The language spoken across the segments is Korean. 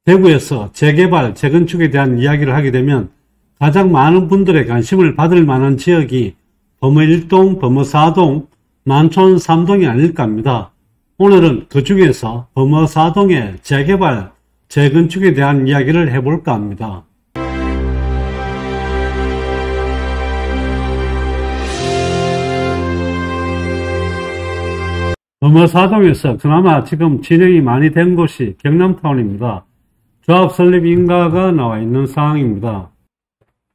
대구에서 재개발, 재건축에 대한 이야기를 하게 되면 가장 많은 분들의 관심을 받을 만한 지역이 범어 1동, 범어 4동, 만촌 3동이 아닐까 합니다. 오늘은 그 중에서 범어 4동의 재개발, 재건축에 대한 이야기를 해볼까 합니다. 범어 4동에서 그나마 지금 진행이 많이 된 곳이 경남타운입니다. 조합 설립 인가가 나와 있는 상황입니다.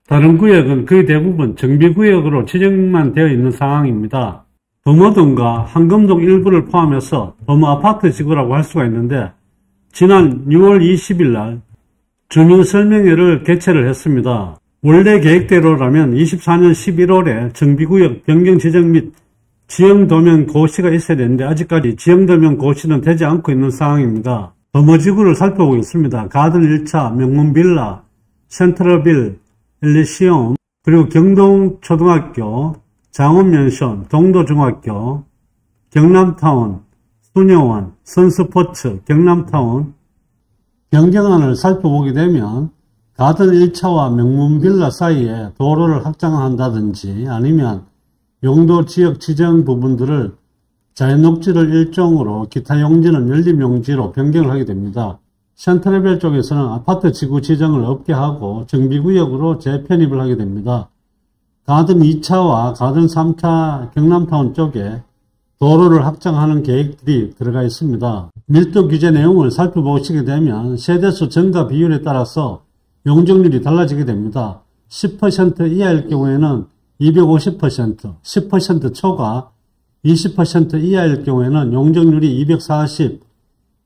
다른 구역은 거의 대부분 정비구역으로 지정만 되어 있는 상황입니다. 범어동과 한금동 일부를 포함해서 범어 아파트 지구라고 할 수가 있는데 지난 6월 20일 날 주민설명회를 개최를 했습니다. 원래 계획대로라면 24년 11월에 정비구역 변경 지정 및 지형도면 고시가 있어야 되는데 아직까지 지형도면 고시는 되지 않고 있는 상황입니다. 범어지구를 살펴보고 있습니다. 가든 1차, 명문빌라, 센트럴빌, 엘리시온, 그리고 경동초등학교, 장원면션, 동도중학교, 경남타운, 수녀원, 선스포츠, 경남타운 변경안을 살펴보게 되면 가든 1차와 명문빌라 사이에 도로를 확장한다든지 아니면 용도 지역 지정 부분들을 자연녹지를 일종으로 기타 용지는 연립용지로 변경을 하게 됩니다. 센트럴빌 쪽에서는 아파트 지구 지정을 없게 하고 정비구역으로 재편입을 하게 됩니다. 가든 2차와 가든 3차 경남타운 쪽에 도로를 확장하는 계획들이 들어가 있습니다. 밀도 규제 내용을 살펴보시게 되면 세대수 증가 비율에 따라서 용적률이 달라지게 됩니다. 10% 이하일 경우에는 250%, 10% 초과 20% 이하일 경우에는 용적률이 240,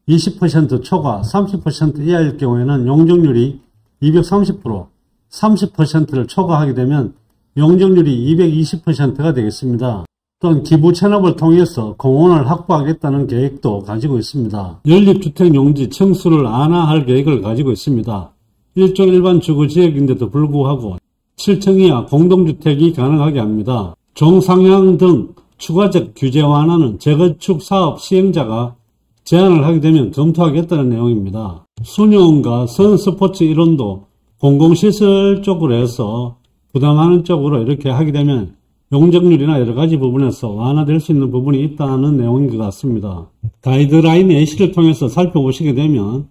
20% 초과 30% 이하일 경우에는 용적률이 230%, 30%를 초과하게 되면 용적률이 220%가 되겠습니다. 또한 기부 체납을 통해서 공원을 확보하겠다는 계획도 가지고 있습니다. 연립주택 용지 층수를 완화할 계획을 가지고 있습니다. 일종 일반 주거지역인데도 불구하고 7층 이하 공동주택이 가능하게 합니다. 종상향 등 추가적 규제 완화는 재건축 사업 시행자가 제안을 하게 되면 검토하겠다는 내용입니다. 수녀원과 선스포츠 일원도 공공시설 쪽으로 해서 부담하는 쪽으로 이렇게 하게 되면 용적률이나 여러가지 부분에서 완화될 수 있는 부분이 있다는 내용인 것 같습니다. 가이드라인 예시를 통해서 살펴보시게 되면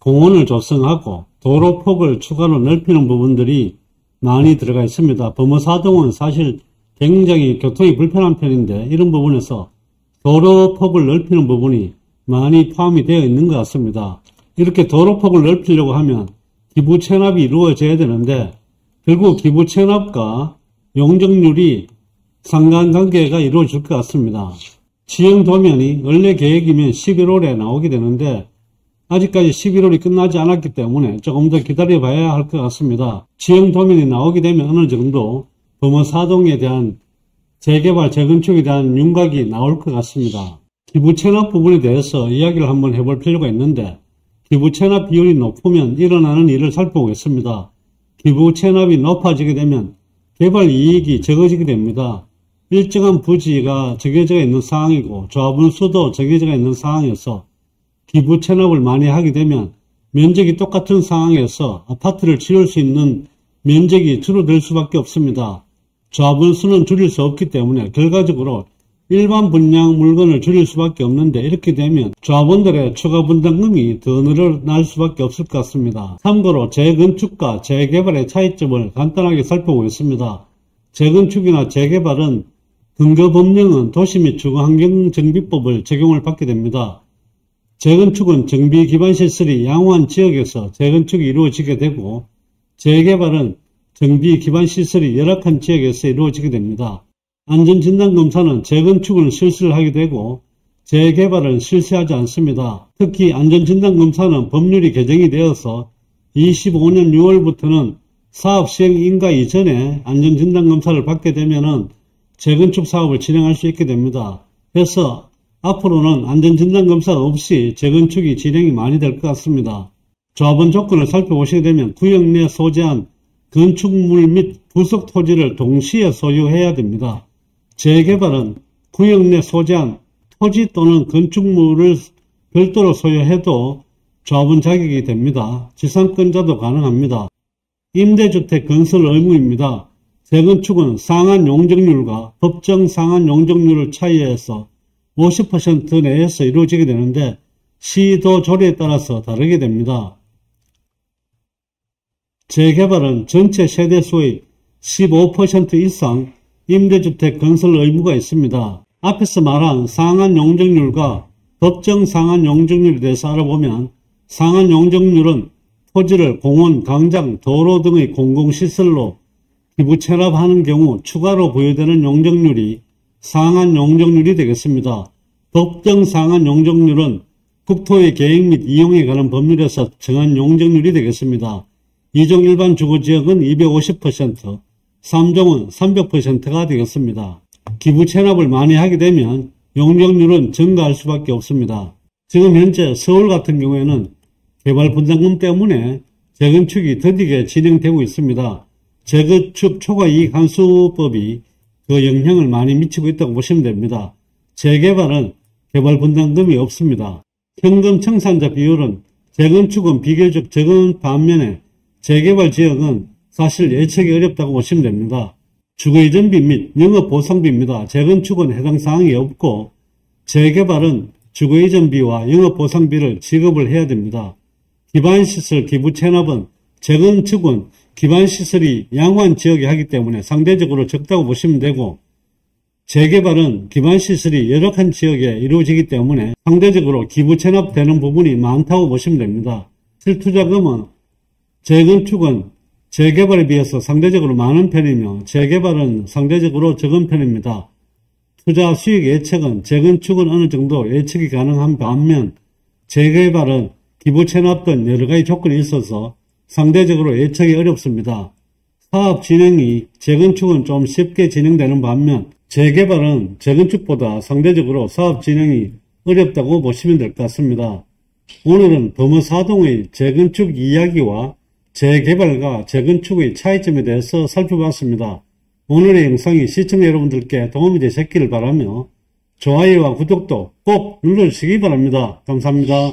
공원을 조성하고 도로폭을 추가로 넓히는 부분들이 많이 들어가 있습니다. 범어 4동은 사실 굉장히 교통이 불편한 편인데 이런 부분에서 도로폭을 넓히는 부분이 많이 포함이 되어 있는 것 같습니다. 이렇게 도로폭을 넓히려고 하면 기부 체납이 이루어져야 되는데 결국 기부 체납과 용적률이 상관관계가 이루어질 것 같습니다. 지형도면이 원래 계획이면 11월에 나오게 되는데 아직까지 11월이 끝나지 않았기 때문에 조금 더 기다려 봐야 할 것 같습니다. 지형도면이 나오게 되면 어느 정도 범어 4동에 대한 재개발, 재건축에 대한 윤곽이 나올 것 같습니다. 기부 체납 부분에 대해서 이야기를 한번 해볼 필요가 있는데 기부 체납 비율이 높으면 일어나는 일을 살펴보겠습니다. 기부 체납이 높아지게 되면 개발 이익이 적어지게 됩니다. 일정한 부지가 정해져 있는 상황이고 조합원 수도 정해져 있는 상황에서 기부 체납을 많이 하게 되면 면적이 똑같은 상황에서 아파트를 지을 수 있는 면적이 줄어들 수밖에 없습니다. 조합원 수는 줄일 수 없기 때문에 결과적으로 일반 분양 물건을 줄일 수밖에 없는데 이렇게 되면 조합원들의 추가 분담금이 더 늘어날 수밖에 없을 것 같습니다. 참고로 재건축과 재개발의 차이점을 간단하게 살펴보겠습니다. 재건축이나 재개발은 근거법령은 도시 및 주거환경정비법을 적용을 받게 됩니다. 재건축은 정비 기반 시설이 양호한 지역에서 재건축이 이루어지게 되고 재개발은 정비 기반 시설이 열악한 지역에서 이루어지게 됩니다. 안전진단검사는 재건축은 실시를 하게 되고 재개발은 실시하지 않습니다. 특히 안전진단검사는 법률이 개정이 되어서 25년 6월부터는 사업 시행 인가 이전에 안전진단검사를 받게 되면은 재건축 사업을 진행할 수 있게 됩니다. 그래서 앞으로는 안전진단검사 없이 재건축이 진행이 많이 될 것 같습니다. 조합원 조건을 살펴보시게 되면 구역 내 소재한 건축물 및 부속 토지를 동시에 소유해야 됩니다. 재개발은 구역 내 소재한 토지 또는 건축물을 별도로 소유해도 조합원 자격이 됩니다. 지상권자도 가능합니다. 임대주택 건설 의무입니다. 재건축은 상한 용적률과 법정 상한 용적률을 차이해서 50% 내에서 이루어지게 되는데 시도 조례에 따라서 다르게 됩니다. 재개발은 전체 세대수의 15% 이상 임대주택 건설 의무가 있습니다. 앞에서 말한 상한 용적률과 법정 상한 용적률에 대해서 알아보면 상한 용적률은 토지를 공원, 광장, 도로 등의 공공시설로 기부 체납하는 경우 추가로 부여되는 용적률이 상한 용적률이 되겠습니다. 법정 상한 용적률은 국토의 계획 및 이용에 관한 법률에서 정한 용적률이 되겠습니다. 2종 일반 주거지역은 250%, 3종은 300%가 되겠습니다. 기부 체납을 많이 하게 되면 용적률은 증가할 수밖에 없습니다. 지금 현재 서울 같은 경우에는 개발 분담금 때문에 재건축이 더디게 진행되고 있습니다. 재건축 초과이익 환수법이 그 영향을 많이 미치고 있다고 보시면 됩니다. 재개발은 개발 분담금이 없습니다. 현금 청산자 비율은 재건축은 비교적 적은 반면에 재개발 지역은 사실 예측이 어렵다고 보시면 됩니다. 주거이전비 및 영업보상비입니다. 재건축은 해당 사항이 없고 재개발은 주거이전비와 영업보상비를 지급을 해야 됩니다. 기반시설 기부 체납은 재건축은 기반시설이 양호한 지역에 하기 때문에 상대적으로 적다고 보시면 되고 재개발은 기반시설이 열악한 지역에 이루어지기 때문에 상대적으로 기부 체납되는 부분이 많다고 보시면 됩니다. 실투자금은 재건축은 재개발에 비해서 상대적으로 많은 편이며 재개발은 상대적으로 적은 편입니다. 투자 수익 예측은 재건축은 어느 정도 예측이 가능한 반면 재개발은 기부 체납 등 여러가지 조건이 있어서 상대적으로 예측이 어렵습니다. 사업 진행이 재건축은 좀 쉽게 진행되는 반면 재개발은 재건축보다 상대적으로 사업 진행이 어렵다고 보시면 될 것 같습니다. 오늘은 범어사동의 재건축 이야기와 재개발과 재건축의 차이점에 대해서 살펴봤습니다. 오늘의 영상이 시청자 여러분들께 도움이 되셨기를 바라며 좋아요와 구독도 꼭 눌러주시기 바랍니다. 감사합니다.